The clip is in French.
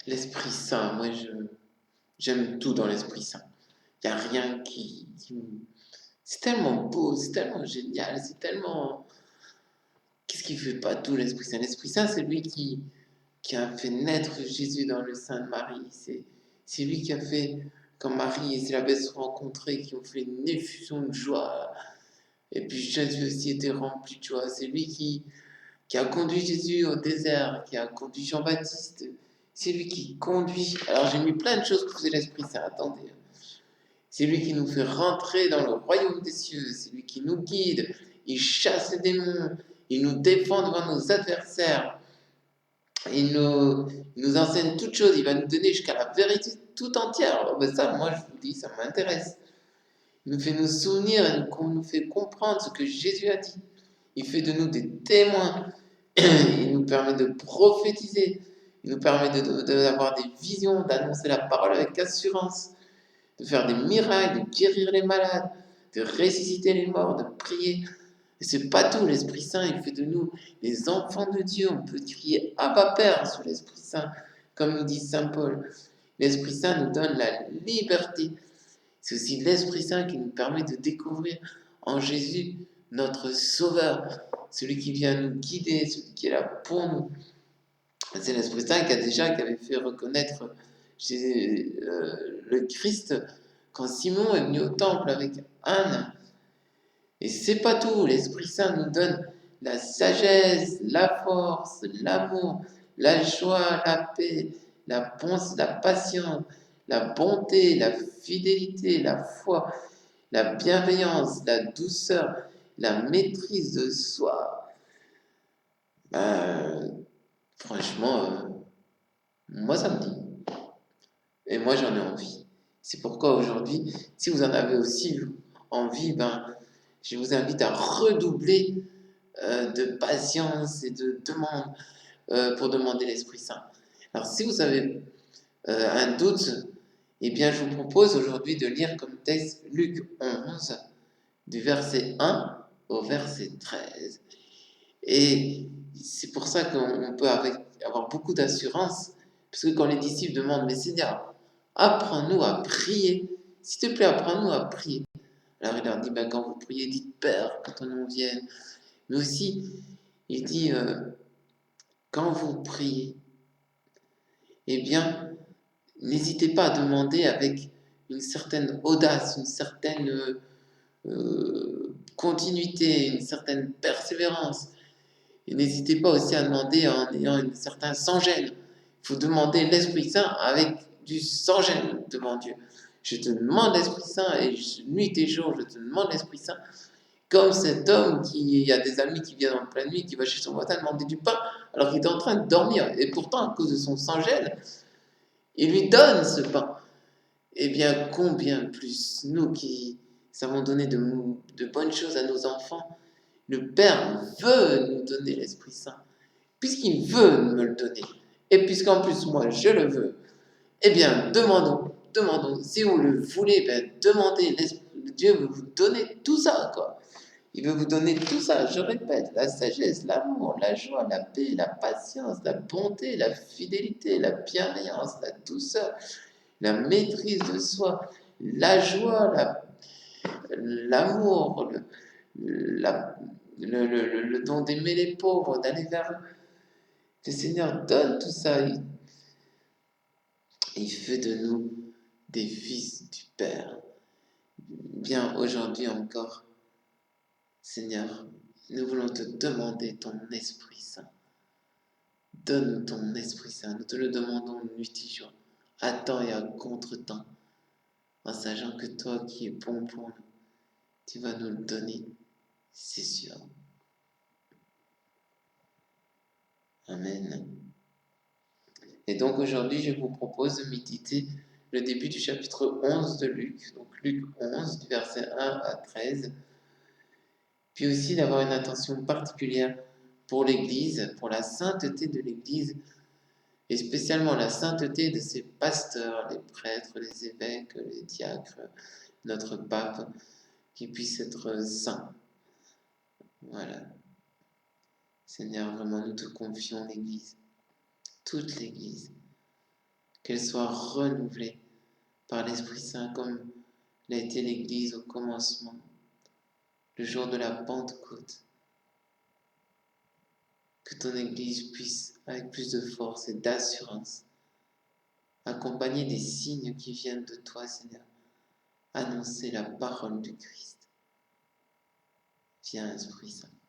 L'Esprit Saint, j'aime tout dans l'Esprit Saint. Il n'y a rien C'est tellement beau, c'est tellement génial, c'est tellement... Qu'est-ce qui fait pas tout l'Esprit Saint? L'Esprit Saint, c'est lui qui a fait naître Jésus dans le sein de Marie. C'est lui qui a fait, quand Marie et Élisabeth se sont rencontrés, qui ont fait une effusion de joie. Et puis Jésus aussi était rempli de joie. C'est lui qui a conduit Jésus au désert, qui a conduit Jean-Baptiste. C'est lui qui conduit. Alors j'ai mis plein de choses que faisait l'Esprit Saint, attendez. C'est lui qui nous fait rentrer dans le royaume des cieux. C'est lui qui nous guide. Il chasse les démons. Il nous défend devant nos adversaires. Il nous enseigne toutes choses. Il va nous donner jusqu'à la vérité tout entière. Alors, ben ça, moi, je vous dis, ça m'intéresse. Il nous fait nous souvenir et nous fait comprendre ce que Jésus a dit. Il fait de nous des témoins. Il nous permet de prophétiser. Il nous permet d'avoir des visions, d'annoncer la parole avec assurance, de faire des miracles, de guérir les malades, de ressusciter les morts, de prier. Et c'est pas tout, l'Esprit Saint, il fait de nous les enfants de Dieu. On peut crier Abba Père sous l'Esprit Saint, comme nous dit Saint Paul. L'Esprit Saint nous donne la liberté. C'est aussi l'Esprit Saint qui nous permet de découvrir en Jésus notre Sauveur, celui qui vient nous guider, celui qui est là pour nous. C'est l'Esprit Saint qui avait fait reconnaître le Christ quand Simon est venu au temple avec Anne. Et c'est pas tout, l'Esprit Saint nous donne la sagesse, la force, l'amour, la joie, la paix, la patience, la bonté, la fidélité, la foi, la bienveillance, la douceur, la maîtrise de soi. Franchement, moi ça me dit. Et moi j'en ai envie. C'est pourquoi aujourd'hui, si vous en avez aussi envie, je vous invite à redoubler de patience et de demande pour demander l'Esprit Saint. Alors si vous avez un doute, eh bien je vous propose aujourd'hui de lire comme texte Luc 11, du verset 1 au verset 13. Et c'est pour ça qu'on peut avoir beaucoup d'assurance, parce que quand les disciples demandent, mais Seigneur, apprends-nous à prier, s'il te plaît, apprends-nous à prier. Alors il leur dit, quand vous priez, dites Père, que ton nom vienne. Mais aussi, il dit, quand vous priez, eh bien, n'hésitez pas à demander avec une certaine audace, une certaine continuité, une certaine persévérance. Et n'hésitez pas aussi à demander en ayant un certain sans-gêne. Il faut demander l'Esprit Saint avec du sans-gêne devant Dieu. Je te demande l'Esprit Saint et nuit et jour, je te demande l'Esprit Saint. Comme cet homme qui a des amis qui viennent en pleine nuit, qui va chez son voisin demander du pain alors qu'il est en train de dormir. Et pourtant, à cause de son sans-gêne, il lui donne ce pain. Eh bien, combien plus nous qui savons donner de bonnes choses à nos enfants, le Père veut nous donner l'Esprit Saint, puisqu'il veut me le donner, et puisqu'en plus moi je le veux, eh bien demandons, si vous le voulez, demandez, Dieu veut vous donner tout ça, quoi. Il veut vous donner tout ça, je répète, la sagesse, l'amour, la joie, la paix, la patience, la bonté, la fidélité, la bienveillance, la douceur, la maîtrise de soi, la joie, l'amour, la- le don d'aimer les pauvres, d'aller vers eux. Le Seigneur donne tout ça. Il fait de nous des fils du Père. Bien aujourd'hui encore, Seigneur, nous voulons te demander ton Esprit Saint. Donne-nous ton Esprit Saint. Nous te le demandons nuit et jour, à temps et à contre-temps, en sachant que toi qui es bon pour nous, tu vas nous le donner, c'est sûr. Amen. Et donc aujourd'hui, je vous propose de méditer le début du chapitre 11 de Luc, donc Luc 11, du verset 1 à 13, puis aussi d'avoir une attention particulière pour l'Église, pour la sainteté de l'Église, et spécialement la sainteté de ses pasteurs, les prêtres, les évêques, les diacres, notre pape, qui puisse être saint. Voilà. Seigneur, vraiment, nous te confions l'Église, toute l'Église. qu'elle soit renouvelée par l'Esprit Saint comme l'a été l'Église au commencement, le jour de la Pentecôte. Que ton Église puisse, avec plus de force et d'assurance, accompagner des signes qui viennent de toi, Seigneur, annoncer la parole du Christ. Viens, Esprit Saint.